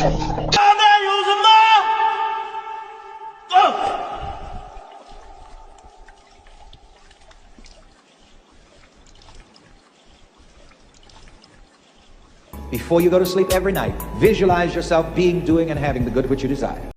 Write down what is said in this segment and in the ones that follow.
Before you go to sleep every night, visualize yourself being, doing, and having the good which you desire.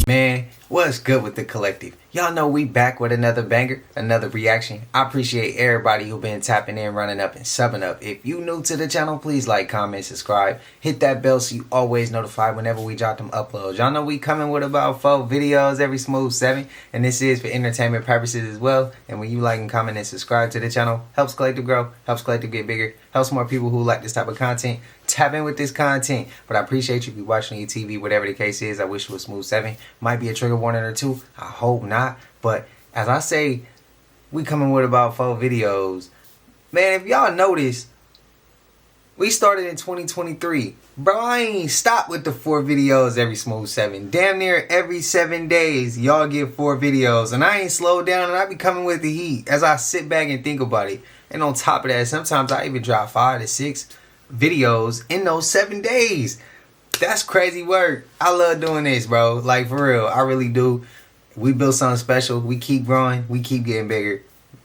Man, what's good with the collective? Y'all know we back with another banger, another reaction. I appreciate everybody who been tapping in, running up, and subbing up. If you new to the channel, please like, comment, subscribe. Hit that bell so you always notified whenever we drop them uploads. Y'all know we coming with about 4 videos every smooth 7. And this is for entertainment purposes as well. And when you like and comment and subscribe to the channel, helps collective grow, helps collective get bigger, helps more people who like this type of content tap in with this content. But I appreciate you be watching your TV, whatever the case is. I wish it was smooth 7. Might be a trigger warning or 2. I hope not. But as I say, we coming with about 4 videos. Man, if y'all notice, we started in 2023. Bro, I ain't stopped with the 4 videos every smooth 7. Damn near every 7 days, y'all get 4 videos. And I ain't slowed down, and I be coming with the heat as I sit back and think about it. And on top of that, sometimes I even drop 5 to 6 videos in those 7 days. That's crazy work. I love doing this, bro. Like, for real, I really do. We built something special. We keep growing. We keep getting bigger.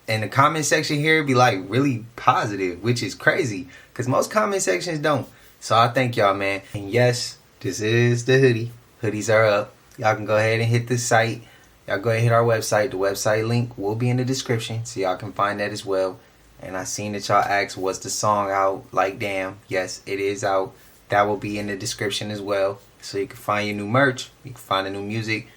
And the comment section here be like really positive, which is crazy because most comment sections don't. So I thank y'all, man. And yes, this is the hoodie. Hoodies are up. Y'all can go ahead and hit the site. Y'all go ahead and hit our website. The website link will be in the description, so y'all can find that as well. And I seen that y'all asked, was the song out? Like, damn. Yes, it is out. That will be in the description as well. So you can find your new merch. You can find the new music.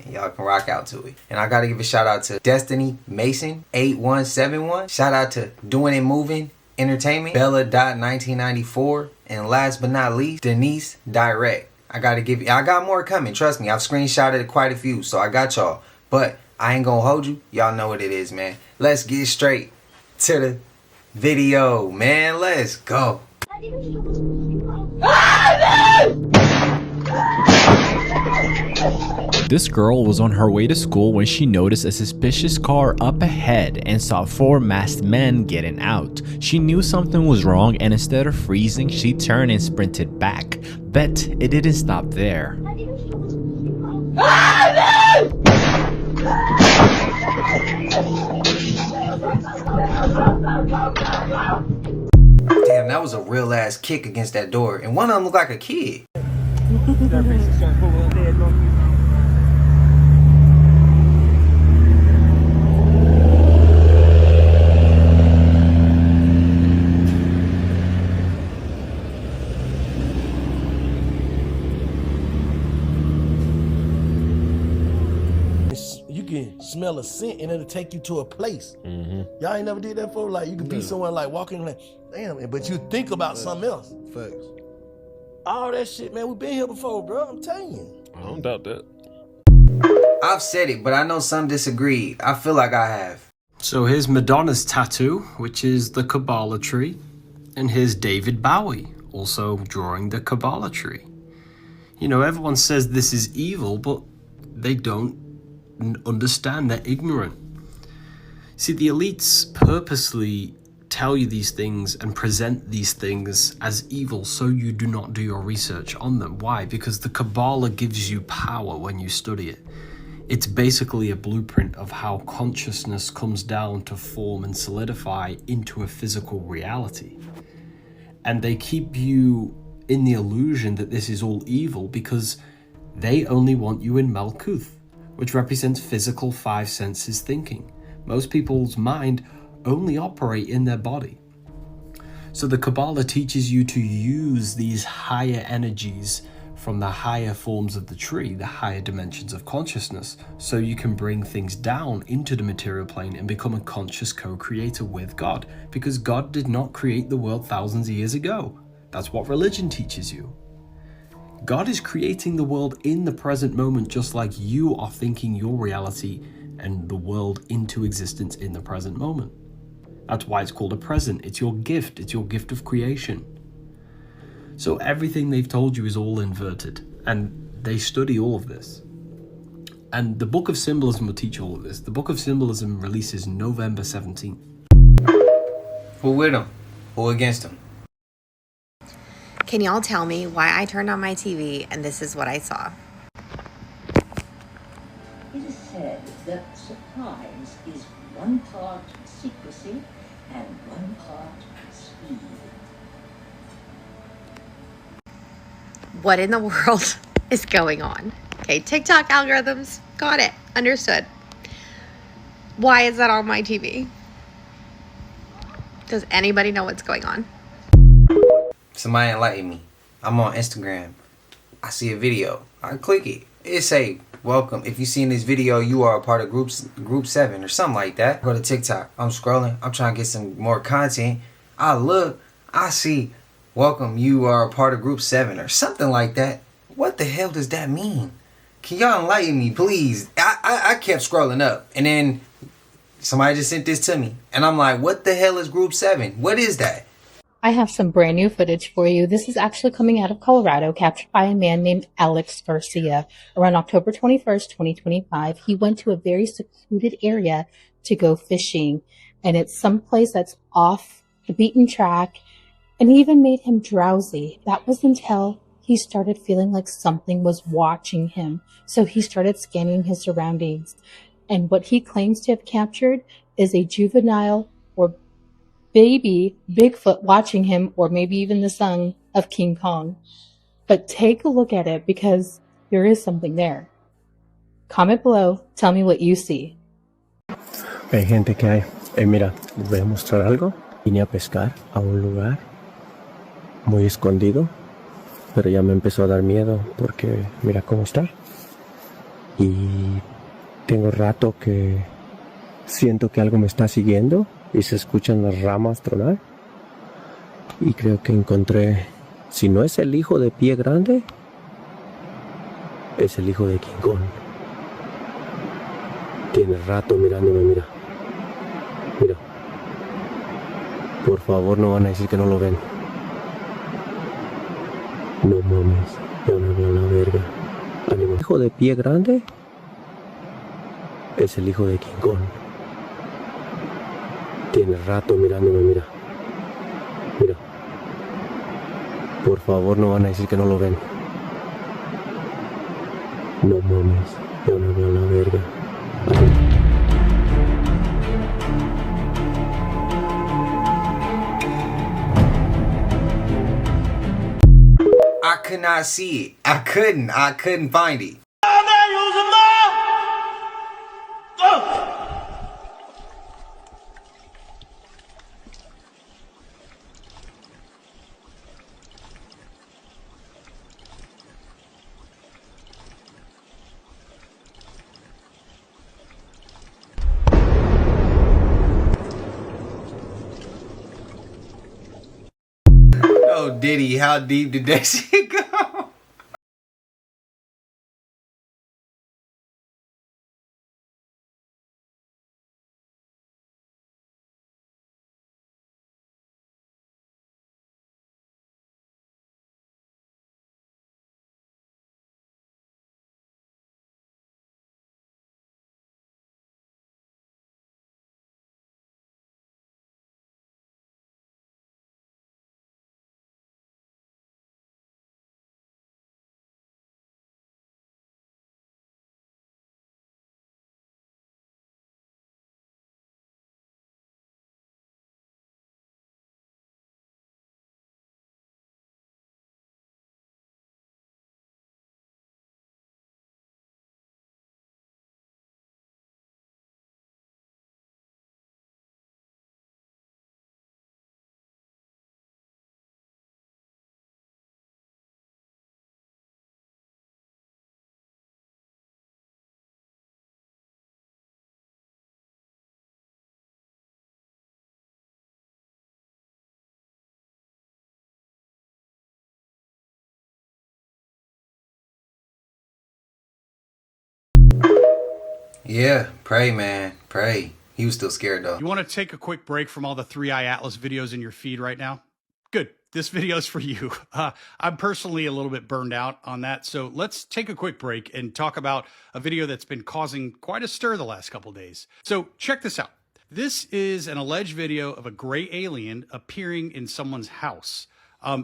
And y'all can rock out to it. And I gotta give a shout out to Destiny Mason 8171. Shout out to Doing It Moving Entertainment, Bella.1994, and last but not least, Denise Direct. I got more coming, trust me. I've screenshotted quite a few, so I got y'all. But I ain't gonna hold you. Y'all know what it is, man. Let's get straight to the video, man. Let's go. This girl was on her way to school when she noticed a suspicious car up ahead and saw 4 masked men getting out. She knew something was wrong, and instead of freezing, she turned and sprinted back. But it didn't stop there. Damn, that was a real ass kick against that door, and one of them looked like a kid. You can smell a scent and it'll take you to a place. Y'all ain't never did that before? Like you could be somewhere like walking like, damn, but you think about something else. Facts. All that shit, man, we've been here before, bro. I'm telling you. I don't doubt that. I've said it, but I know some disagree. I feel like I have. So here's Madonna's tattoo, which is the Cabala tree. And here's David Bowie, also drawing the Cabala tree. You know, everyone says this is evil, but they don't understand. They're ignorant. See, the elites purposely tell you these things and present these things as evil so you do not do your research on them. Why? Because the Cabala gives you power when you study it. It's basically a blueprint of how consciousness comes down to form and solidify into a physical reality. And they keep you in the illusion that this is all evil because they only want you in Malkuth, which represents physical 5 senses thinking. Most people's mind only operate in their body. So the Cabala teaches you to use these higher energies from the higher forms of the tree, the higher dimensions of consciousness, so you can bring things down into the material plane and become a conscious co-creator with God, because God did not create the world thousands of years ago. That's what religion teaches you. God is creating the world in the present moment, just like you are thinking your reality and the world into existence in the present moment. That's why it's called a present. It's your gift. It's your gift of creation. So everything they've told you is all inverted, and they study all of this. And the Book of Symbolism will teach all of this. The Book of Symbolism releases November 17th. Who with them? Who against them? Can y'all tell me why I turned on my TV and this is what I saw? It is said that surprise is one part secrecy and one part speed. What in the world is going on? Okay, TikTok algorithms, got it, understood. Why is that on my TV? Does anybody know what's going on? Somebody enlighten me. I'm on Instagram. I see a video. I click it. It say, welcome. If you seen this video, you are a part of group 7 or something like that. Go to TikTok. I'm scrolling. I'm trying to get some more content. I look. I see, welcome. You are a part of group 7 or something like that. What the hell does that mean? Can y'all enlighten me, please? I kept scrolling up. And then somebody just sent this to me. And I'm like, what the hell is group 7? What is that? I have some brand new footage for you. This is actually coming out of Colorado, captured by a man named Alex Garcia. Around October 21st, 2025, he went to a very secluded area to go fishing. And it's someplace that's off the beaten track and even made him drowsy. That was until he started feeling like something was watching him. So he started scanning his surroundings. And what he claims to have captured is a juvenile or baby Bigfoot watching him, or maybe even the son of King Kong. But take a look at it because there is something there. Comment below, tell me what you see. Hay gente que hay. Mira, les voy a mostrar algo. Vine a pescar a un lugar muy escondido, pero ya me empezó a dar miedo porque mira cómo está. Y tengo rato que siento que algo me está siguiendo y se escuchan las ramas tronar. Y creo que encontré, si no es el hijo de Pie Grande, es el hijo de King Kong. Tiene rato mirándome, mira. Mira. Por favor, no van a decir que no lo ven. No mames, ya me veo la verga. ¿El hijo de Pie Grande? Es el hijo de King Kong. Tiene rato mirándome, mira. Mira. Por favor, no van a decir que no lo ven. No mames, ya me veo la verga. I could not see it. I couldn't find it. Oh, Diddy, how deep did that shit go? Yeah, pray, man. Pray. He was still scared, though. You want to take a quick break from all the 3i Atlas videos in your feed right now? Good. This video is for you. I'm personally a little bit burned out on that. So let's take a quick break and talk about a video that's been causing quite a stir the last couple of days. So check this out. This is an alleged video of a gray alien appearing in someone's house.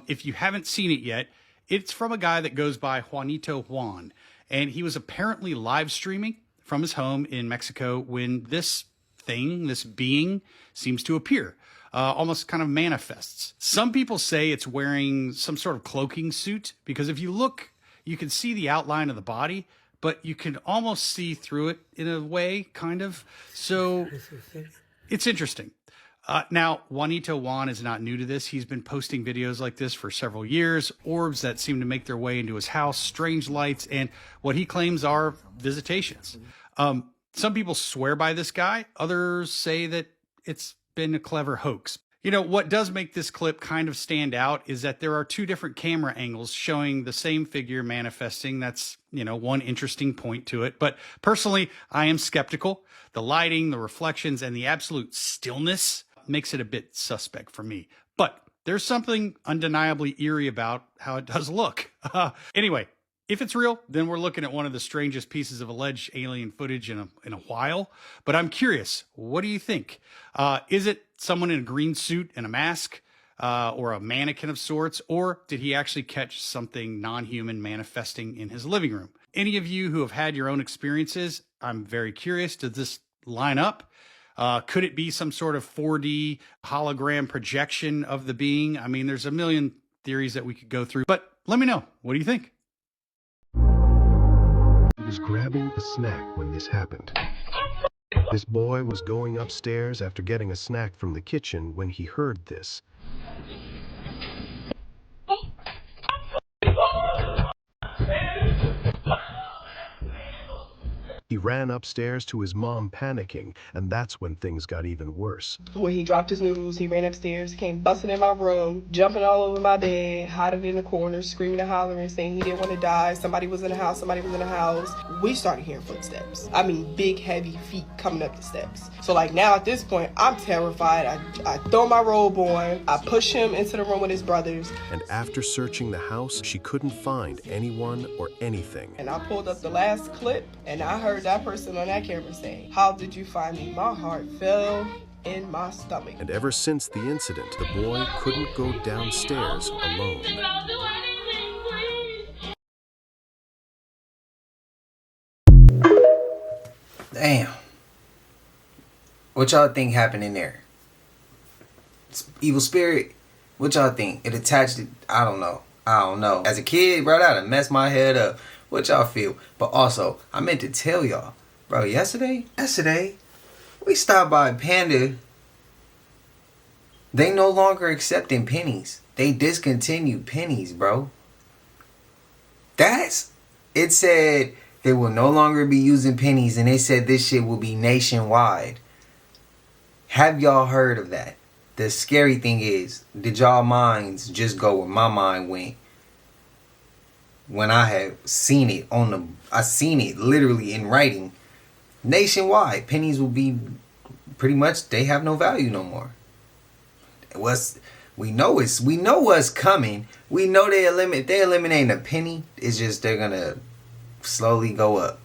If you haven't seen it yet, it's from a guy that goes by Juanito Juan. And he was apparently live streaming from his home in Mexico when this thing, this being, seems to appear. Almost kind of manifests. Some people say it's wearing some sort of cloaking suit, because if you look, you can see the outline of the body, but you can almost see through it in a way, kind of. So it's interesting. Now, Juanito Juan is not new to this. He's been posting videos like this for several years. Orbs that seem to make their way into his house, strange lights, and what he claims are visitations. Some people swear by this guy. Others say that it's been a clever hoax. You know, what does make this clip kind of stand out is that there are two different camera angles showing the same figure manifesting. That's, you know, one interesting point to it. But personally, I am skeptical. The lighting, the reflections, and the absolute stillness makes it a bit suspect for me. But there's something undeniably eerie about how it does look. Anyway, if it's real, then we're looking at one of the strangest pieces of alleged alien footage in a while. But I'm curious, what do you think? Is it someone in a green suit and a mask, or a mannequin of sorts? Or did he actually catch something non-human manifesting in his living room? Any of you who have had your own experiences, I'm very curious. Does this line up? Could it be some sort of 4D hologram projection of the being? I mean, there's a million theories that we could go through, but let me know. What do you think? He was grabbing a snack when this happened. This boy was going upstairs after getting a snack from the kitchen when he heard this. He ran upstairs to his mom panicking, and that's when things got even worse. When he dropped his noodles, he ran upstairs, came busting in my room, jumping all over my bed, hiding in the corner, screaming and hollering, saying he didn't want to die. Somebody was in the house, somebody was in the house. We started hearing footsteps. I mean, big, heavy feet coming up the steps. So like now at this point, I'm terrified. I throw my robe on, I push him into the room with his brothers. And after searching the house, she couldn't find anyone or anything. And I pulled up the last clip, and I heard that person on that camera saying, "How did you find me? My heart fell in my stomach." And ever since the incident, the boy couldn't go downstairs alone. Damn. What y'all think happened in there? Evil spirit? What y'all think? It attached it? I don't know. As a kid, bro, that'd mess my head up. What y'all feel? But also, I meant to tell y'all, bro, yesterday, we stopped by Panda. They no longer accepting pennies. They discontinued pennies, bro. It said they will no longer be using pennies, and they said this shit will be nationwide. Have y'all heard of that? The scary thing is, did y'all minds just go where my mind went when I have seen it I seen it literally in writing. Nationwide, pennies will be pretty much, they have no value no more. We know what's coming. We know they eliminating a penny. It's just they're gonna slowly go up.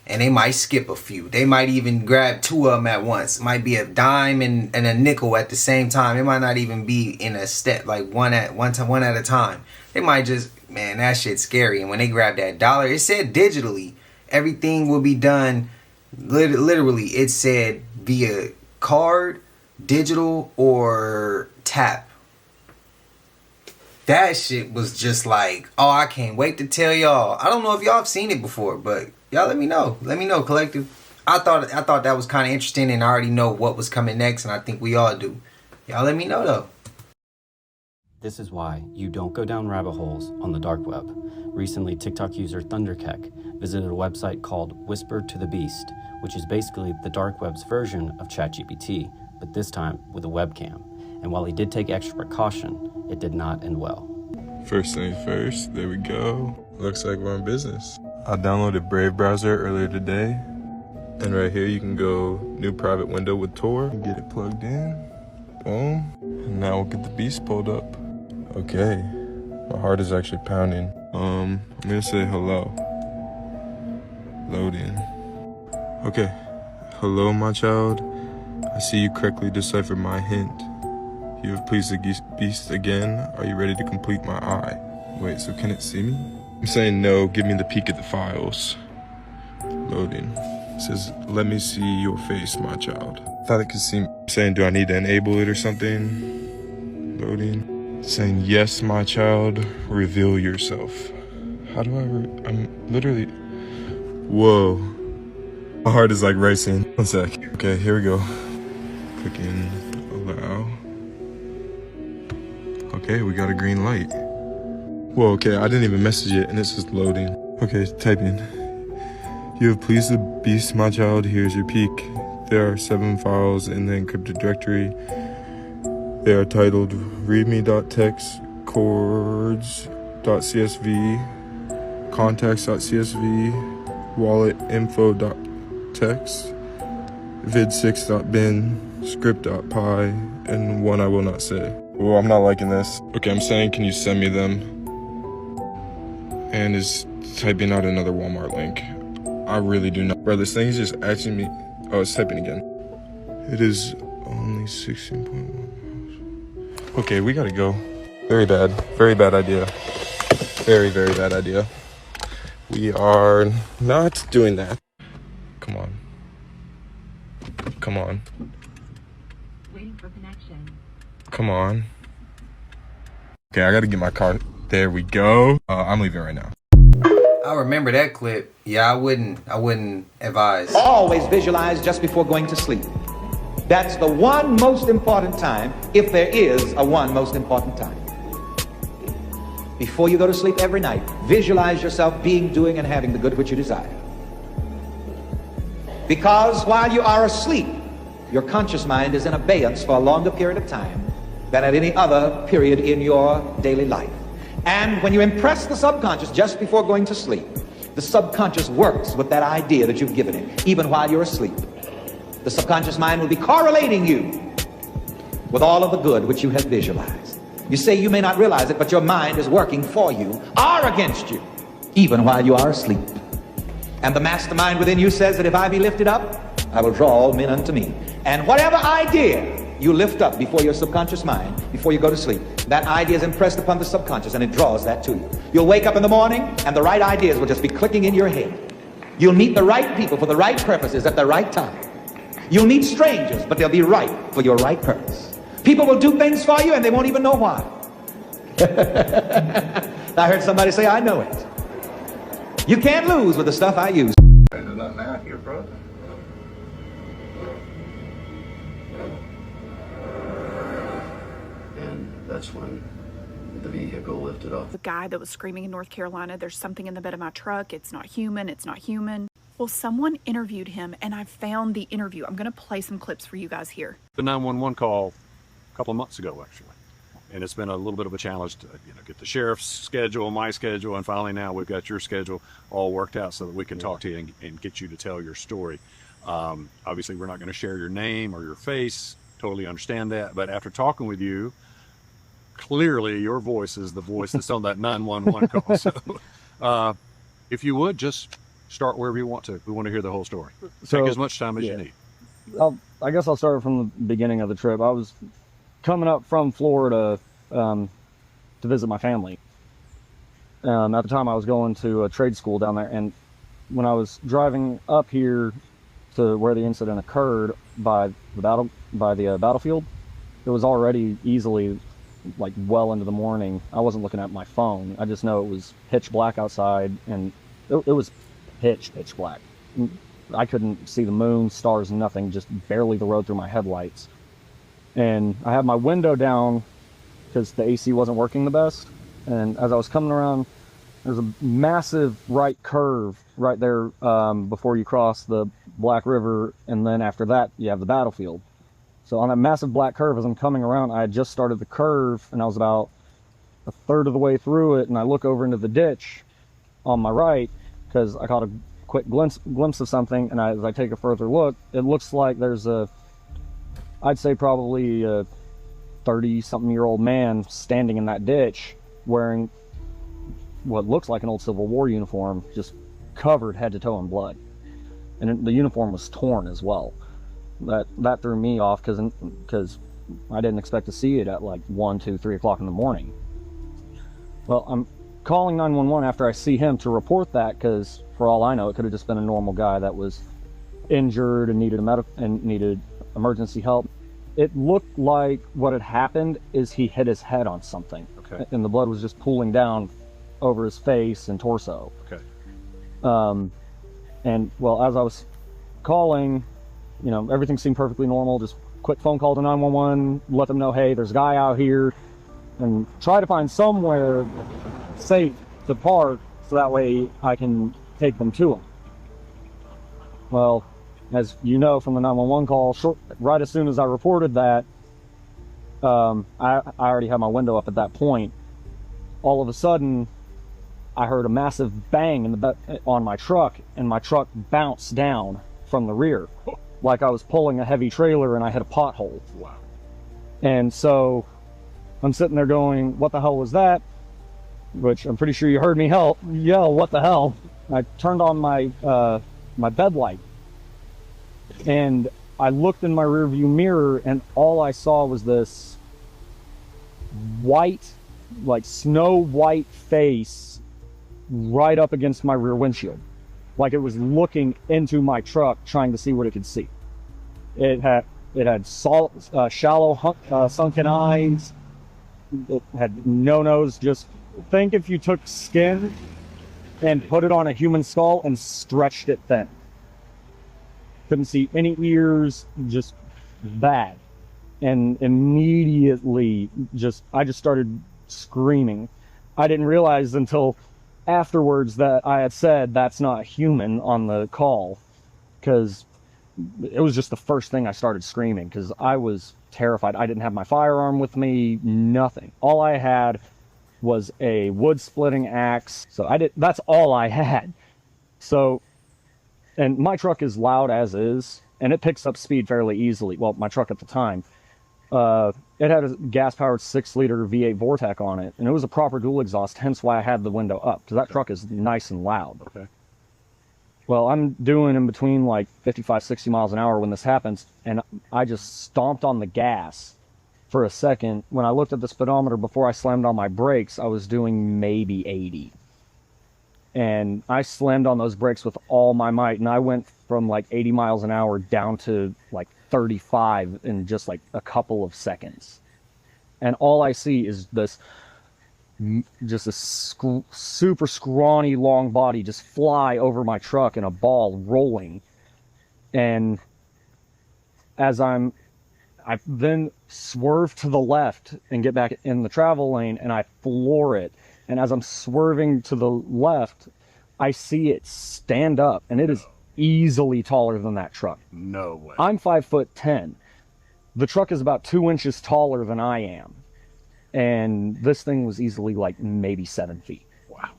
And they might skip a few. They might even grab two of them at once. It might be a dime and a nickel at the same time. It might not even be in a step, like one at a time. They might just, man, that shit's scary. And when they grab that dollar, it said digitally. Everything will be done, literally, it said via card, digital, or tap. That shit was just like, oh, I can't wait to tell y'all. I don't know if y'all have seen it before, but y'all let me know. Let me know, collective. I thought that was kind of interesting, and I already know what was coming next, and I think we all do. Y'all let me know, though. This is why you don't go down rabbit holes on the dark web. Recently, TikTok user Thunderkeck visited a website called Whisper to the Beast, which is basically the dark web's version of ChatGPT, but this time with a webcam. And while he did take extra precaution, it did not end well. First thing first, there we go. Looks like we're on business. I downloaded Brave browser earlier today. And right here you can go new private window with Tor and get it plugged in. Boom. And now we'll get the beast pulled up. Okay. My heart is actually pounding. I'm gonna say hello. Loading. Okay. Hello, my child. I see you correctly deciphered my hint. You have pleased the beast again. Are you ready to complete my eye? Wait, so can it see me? I'm saying no, give me the peek at the files. Loading. It says, let me see your face, my child. I thought it could see me. I'm saying, do I need to enable it or something? Loading. Saying, yes, my child, reveal yourself. How do I'm literally, whoa. My heart is like racing. One sec. Okay, here we go. Clicking allow. Okay, we got a green light. Whoa, okay, I didn't even message it and it's just loading. Okay, typing. You have pleased the beast, my child. Here's your peek. There are 7 files in the encrypted directory. They are titled readme.txt, chords.csv, contacts.csv, walletinfo.txt, vid6.bin, script.py, and one I will not say. Well, I'm not liking this. Okay, I'm saying, can you send me them? And is typing out another Walmart link. I really do not. Bro, this thing is just asking me. Oh, it's typing again. It is only 16.1. Okay, we gotta go. Very bad. Very bad idea. Very, very bad idea. We are not doing that. Come on. Come on. Waiting for connection. Come on. Okay, I gotta get my car. There we go. I'm leaving right now. I remember that clip. Yeah, I wouldn't advise. Always visualize just before going to sleep. That's the one most important time, if there is a one most important time. Before you go to sleep every night, visualize yourself being, doing, and having the good which you desire. Because while you are asleep, your conscious mind is in abeyance for a longer period of time than at any other period in your daily life. And when you impress the subconscious just before going to sleep, the subconscious works with that idea that you've given it, even while you're asleep. The subconscious mind will be correlating you with all of the good which you have visualized. You say you may not realize it, but your mind is working for you or against you, even while you are asleep. And the mastermind within you says that if I be lifted up, I will draw all men unto me. And whatever idea you lift up before your subconscious mind, before you go to sleep, that idea is impressed upon the subconscious and it draws that to you. You'll wake up in the morning and the right ideas will just be clicking in your head. You'll meet the right people for the right purposes at the right time. You'll meet strangers, but they'll be right for your right purpose. People will do things for you and they won't even know why. I heard somebody say, I know it. You can't lose with the stuff I use. There's nothing out here, brother. And that's when the vehicle lifted off. The guy that was screaming in North Carolina, there's something in the bed of my truck. It's not human. It's not human. Well, someone interviewed him and I found the interview. I'm going to play some clips for you guys here. The 911 call a couple of months ago, actually. And it's been a little bit of a challenge to get the sheriff's schedule, my schedule, and finally now we've got your schedule all worked out so that we can talk to you and get you to tell your story. Obviously, we're not going to share your name or your face. Totally understand that. But after talking with you, clearly your voice is the voice that's on that 911 call. So if you would, just start wherever you want to. We want to hear the whole story. Take as much time as you need. I guess I'll start from the beginning of the trip. I was coming up from Florida to visit my family. At the time I was going to a trade school down there, and when I was driving up here to where the incident occurred by the battlefield, it was already easily like well into the morning. I wasn't looking at my phone. I just know it was pitch black outside, and it was pitch black. I couldn't see the moon, stars, nothing, just barely the road through my headlights. And I had my window down because the AC wasn't working the best. And as I was coming around, there's a massive right curve right there before you cross the Black River. And then after that, you have the battlefield. So on that massive black curve, as I'm coming around, I had just started the curve and I was about a third of the way through it. And I look over into the ditch on my right because I caught a quick glimpse of something. And as I take a further look, it looks like there's I'd say probably a 30-something-year-old man standing in that ditch wearing what looks like an old Civil War uniform, just covered head to toe in blood. And the uniform was torn as well. That threw me off because I didn't expect to see it at like 1, 2, 3 o'clock in the morning. Well, I'm calling 911 after I see him to report that, because for all I know, it could have just been a normal guy that was injured and needed emergency help. It looked like what had happened is he hit his head on something. Okay. And the blood was just pooling down over his face and torso. Okay. And well, as I was calling, you know, everything seemed perfectly normal. Just quick phone call to 911, let them know, hey, there's a guy out here, and try to find somewhere safe to park so that way I can take them to him. Well, as you know from the 911 call, right as soon as I reported that, I already had my window up at that point. All of a sudden, I heard a massive bang on my truck, and my truck bounced down from the rear, like I was pulling a heavy trailer and I hit a pothole. Wow. And so I'm sitting there going, what the hell was that? Which I'm pretty sure you heard me yell, what the hell? I turned on my my bed light, and I looked in my rearview mirror, and all I saw was this white, like snow white face right up against my rear windshield, like it was looking into my truck trying to see what it could see. It had shallow sunken eyes. It had no nose. Just think if you took skin and put it on a human skull and stretched it thin. Couldn't see any ears, just bad. And immediately I just started screaming. I didn't realize until afterwards that I had said that's not human on the call, because it was just the first thing I started screaming, because I was terrified. I didn't have my firearm with me, nothing. All I had was a wood splitting axe. So that's all I had. So, and my truck is loud as is, and it picks up speed fairly easily. Well, my truck at the time, it had a gas-powered 6-liter V8 Vortec on it, and it was a proper dual exhaust, hence why I had the window up, because that truck is nice and loud. Okay. Well, I'm doing in between like 55, 60 miles an hour when this happens, and I just stomped on the gas for a second. When I looked at the speedometer before I slammed on my brakes, I was doing maybe 80. And I slammed on those brakes with all my might, and I went from like 80 miles an hour down to like 35 in just like a couple of seconds. And all I see is just a super scrawny long body just fly over my truck in a ball rolling. And as I then swerve to the left and get back in the travel lane, and I floor it. And as I'm swerving to the left, I see it stand up, and it is easily taller than that truck. No way. I'm 5'10". The truck is about 2 inches taller than I am. And this thing was easily like maybe 7 feet. Wow.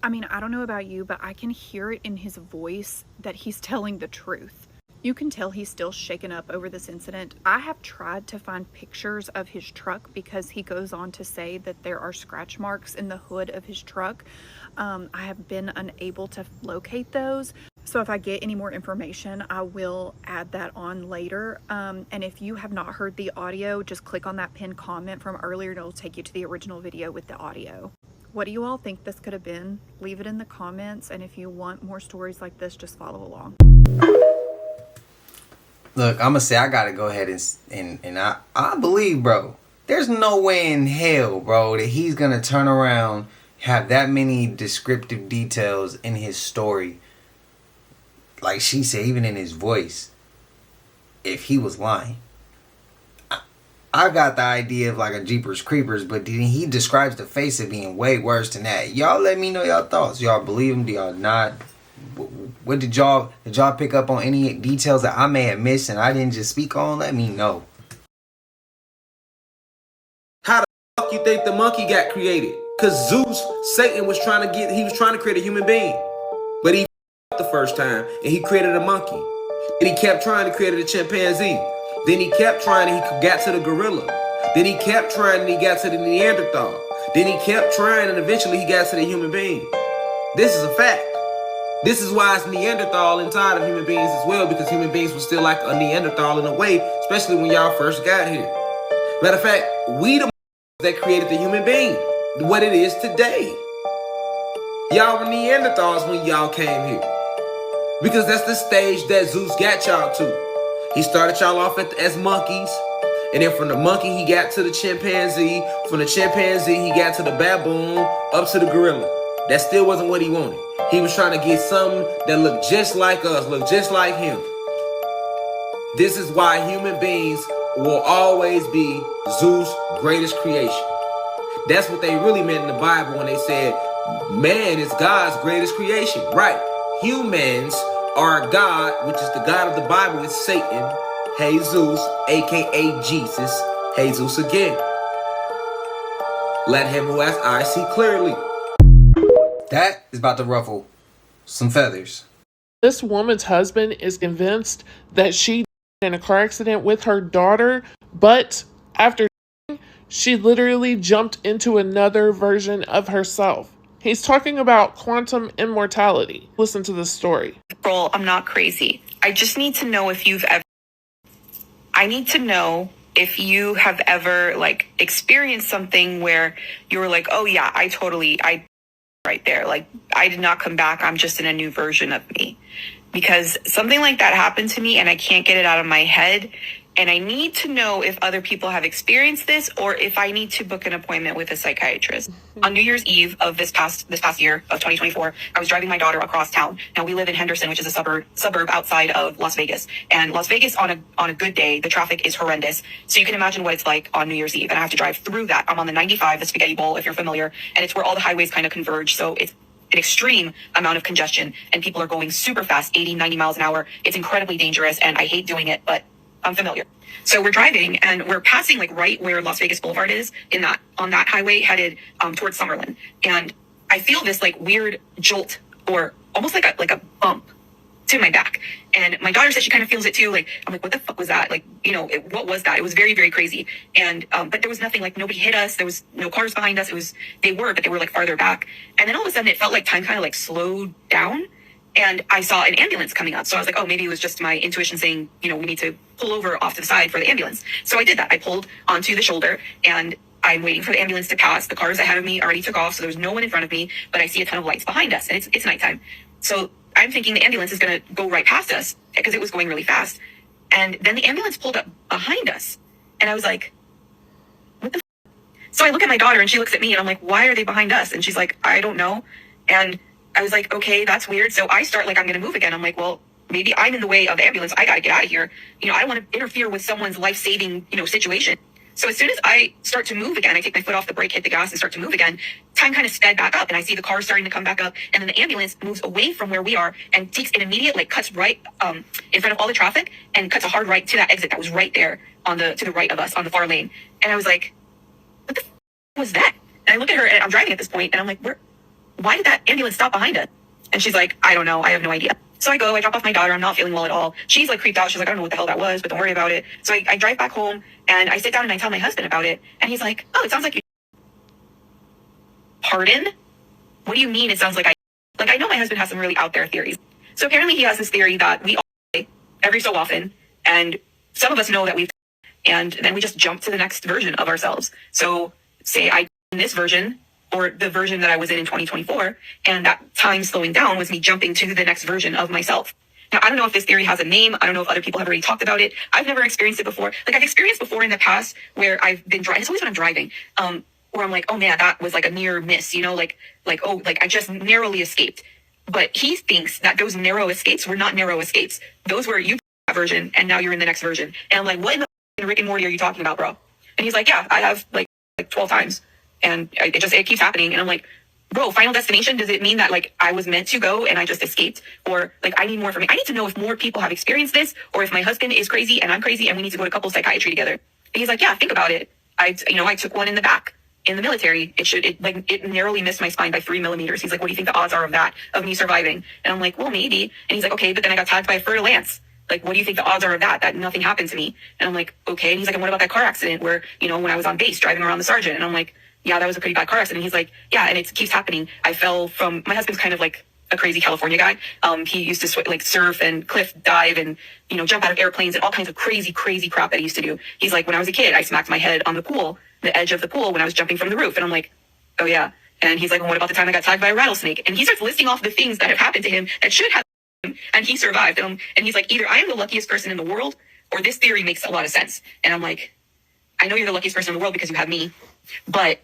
I mean, I don't know about you, but I can hear it in his voice that he's telling the truth. You can tell he's still shaken up over this incident. I have tried to find pictures of his truck, because he goes on to say that there are scratch marks in the hood of his truck. I have been unable to locate those. So if I get any more information, I will add that on later. And if you have not heard the audio, just click on that pinned comment from earlier and it'll take you to the original video with the audio. What do you all think this could have been? Leave it in the comments. And if you want more stories like this, just follow along. Look, I'm gonna say I gotta go ahead and I believe, bro. There's no way in hell, bro, that he's gonna turn around, have that many descriptive details in his story. Like she said, even in his voice, if he was lying. I got the idea of like a Jeepers Creepers, but he describes the face of being way worse than that. Y'all let me know y'all thoughts. Y'all believe him? Do y'all not? What did y'all pick up on any details that I may have missed and I didn't just speak on? Let me know. How the fuck you think the monkey got created? Cause Zeus, Satan was trying to create a human being. But he the first time and he created a monkey. Then he kept trying to create a chimpanzee. Then he kept trying and he got to the gorilla. Then he kept trying and he got to the Neanderthal. Then he kept trying and eventually he got to the human being. This is a fact. This is why it's Neanderthal inside of human beings as well, because human beings were still like a Neanderthal in a way, especially when y'all first got here. Matter of fact, we the that created the human being, what it is today. Y'all were Neanderthals when y'all came here. Because that's the stage that Zeus got y'all to. He started y'all off as monkeys. And then from the monkey, he got to the chimpanzee. From the chimpanzee, he got to the baboon, up to the gorilla. That still wasn't what he wanted. He was trying to get something that looked just like us, looked just like him. This is why human beings will always be Zeus' greatest creation. That's what they really meant in the Bible when they said, man is God's greatest creation. Right. Humans are God, which is the God of the Bible, is Satan. Jesus, aka Jesus. Jesus again. Let him who has eyes see clearly. That is about to ruffle some feathers. This woman's husband is convinced that she died in a car accident with her daughter, but after she literally jumped into another version of herself. He's talking about quantum immortality. Listen to this story. Girl, I'm not crazy. I just need to know if you've ever... I need to know if you have ever, like, experienced something where you were like, oh yeah, I right there. Like, I did not come back. I'm just in a new version of me. Because something like that happened to me and I can't get it out of my head. And I need to know if other people have experienced this or if I need to book an appointment with a psychiatrist. On New Year's Eve of this past year of 2024, I was driving my daughter across town. Now we live in Henderson, which is a suburb outside of Las Vegas. And Las Vegas on a good day, the traffic is horrendous. So you can imagine what it's like on New Year's Eve. And I have to drive through that. I'm on the 95, the Spaghetti Bowl, if you're familiar. And it's where all the highways kind of converge. So it's an extreme amount of congestion and people are going super fast, 80, 90 miles an hour. It's incredibly dangerous and I hate doing it, but I'm familiar. So we're driving and we're passing like right where Las Vegas Boulevard is on that highway headed towards Summerlin. And I feel this like weird jolt or almost like a bump to my back. And my daughter said she kind of feels it too. Like, I'm like, what the fuck was that? Like, what was that? It was very, very crazy. And, but there was nothing, like nobody hit us. There was no cars behind us. They were like farther back. And then all of a sudden it felt like time kind of like slowed down. And I saw an ambulance coming up. So I was like, oh, maybe it was just my intuition saying, we need to pull over off to the side for the ambulance. So I did that. I pulled onto the shoulder and I'm waiting for the ambulance to pass. The cars ahead of me already took off. So there was no one in front of me, but I see a ton of lights behind us and it's nighttime. So I'm thinking the ambulance is going to go right past us because it was going really fast. And then the ambulance pulled up behind us. And I was like, what the f-? So I look at my daughter and she looks at me and I'm like, why are they behind us? And she's like, I don't know. And I was like, okay, that's weird. So I start like, I'm going to move again. I'm like, well, maybe I'm in the way of the ambulance. I got to get out of here. I don't want to interfere with someone's life-saving, situation. So as soon as I start to move again, I take my foot off the brake, hit the gas and start to move again. Time kind of sped back up and I see the car starting to come back up. And then the ambulance moves away from where we are and takes an immediate, like cuts right in front of all the traffic and cuts a hard right to that exit that was right there to the right of us on the far lane. And I was like, what the f- was that? And I look at her and I'm driving at this point and I'm like, why did that ambulance stop behind us? And she's like, I don't know. I have no idea. So I drop off my daughter. I'm not feeling well at all. She's like creeped out. She's like, I don't know what the hell that was, but don't worry about it. So I drive back home and I sit down and I tell my husband about it. And he's like, oh, it sounds like you. Pardon? What do you mean it sounds like I know my husband has some really out there theories. So apparently he has this theory that we all die every so often. And some of us know that we've, and then we just jump to the next version of ourselves. So say I in this version, or the version that I was in 2024, and that time slowing down was me jumping to the next version of myself. Now, I don't know if this theory has a name. I don't know if other people have already talked about it. I've never experienced it before. Like, I've experienced before in the past where I've been driving. It's always when I'm driving, where I'm like, oh man, that was like a near miss, like I just narrowly escaped. But he thinks that those narrow escapes were not narrow escapes. Those were you that version, and now you're in the next version. And I'm like, what in the Rick and Morty are you talking about, bro? And he's like, yeah, I have like 12 times. And it keeps happening. And I'm like, bro, Final Destination, does it mean that like I was meant to go and I just escaped? Or like I need more information. I need to know if more people have experienced this, or if my husband is crazy and I'm crazy and we need to go to couples psychiatry together. And he's like, yeah, think about it. I took one in the back in the military. It narrowly missed my spine by 3 millimeters. He's like, what do you think the odds are of that, of me surviving? And I'm like, well, maybe. And he's like, okay, but then I got tagged by a fertile lance. Like, what do you think the odds are of that nothing happened to me? And I'm like, okay. And he's like, and what about that car accident where, when I was on base driving around the sergeant? And I'm like, yeah, that was a pretty bad car accident. And he's like, yeah, and it keeps happening. I fell from, my husband's kind of like a crazy California guy. He used to surf and cliff dive and, jump out of airplanes and all kinds of crazy crap that he used to do. He's like, when I was a kid, I smacked my head on the edge of the pool when I was jumping from the roof. And I'm like, oh yeah. And he's like, well, what about the time I got tagged by a rattlesnake? And he starts listing off the things that have happened to him that should have happened to him, and he survived. And he's like, either I am the luckiest person in the world, or this theory makes a lot of sense. And I'm like, I know you're the luckiest person in the world because you have me, but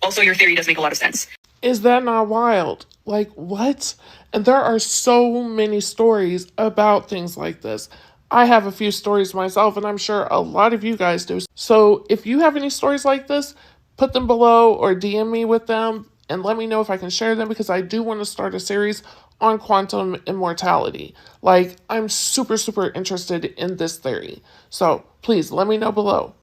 also your theory does make a lot of sense. Is that not wild? Like, what? And there are so many stories about things like this. I have a few stories myself, and I'm sure a lot of you guys do. So if you have any stories like this, put them below or DM me with them and let me know if I can share them, because I do want to start a series on quantum immortality. Like, I'm super interested in this theory. So please let me know below.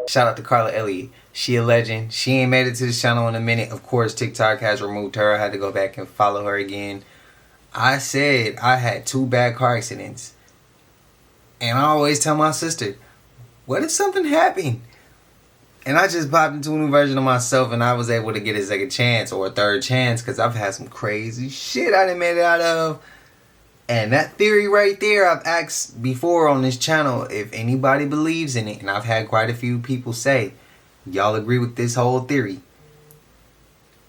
Shout out to Carla Elliott. She a legend. She ain't made it to this channel in a minute. Of course, TikTok has removed her. I had to go back and follow her again. I said I had 2 bad car accidents. And I always tell my sister, what if something happened? And I just popped into a new version of myself, and I was able to get a second chance or a third chance, because I've had some crazy shit I done made it out of. And that theory right there, I've asked before on this channel if anybody believes in it. And I've had quite a few people say, y'all agree with this whole theory?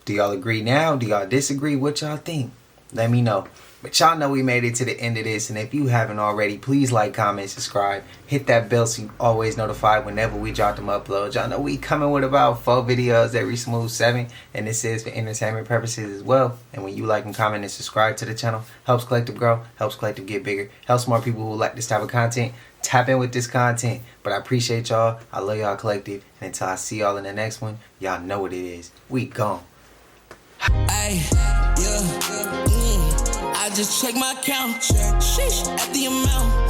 Do y'all agree now? Do y'all disagree? What y'all think? Let me know. But y'all know we made it to the end of this. And if you haven't already, please like, comment, subscribe. Hit that bell so you always notified whenever we drop them uploads. Y'all know we coming with about 4 videos every smooth 7. And this is for entertainment purposes as well. And when you like and comment and subscribe to the channel, helps Collective grow, helps Collective get bigger, helps more people who like this type of content tap in with this content. But I appreciate y'all. I love y'all, Collective. And until I see y'all in the next one, y'all know what it is. We gone. Ay, yeah, I just check my account. Sheesh, at the amount.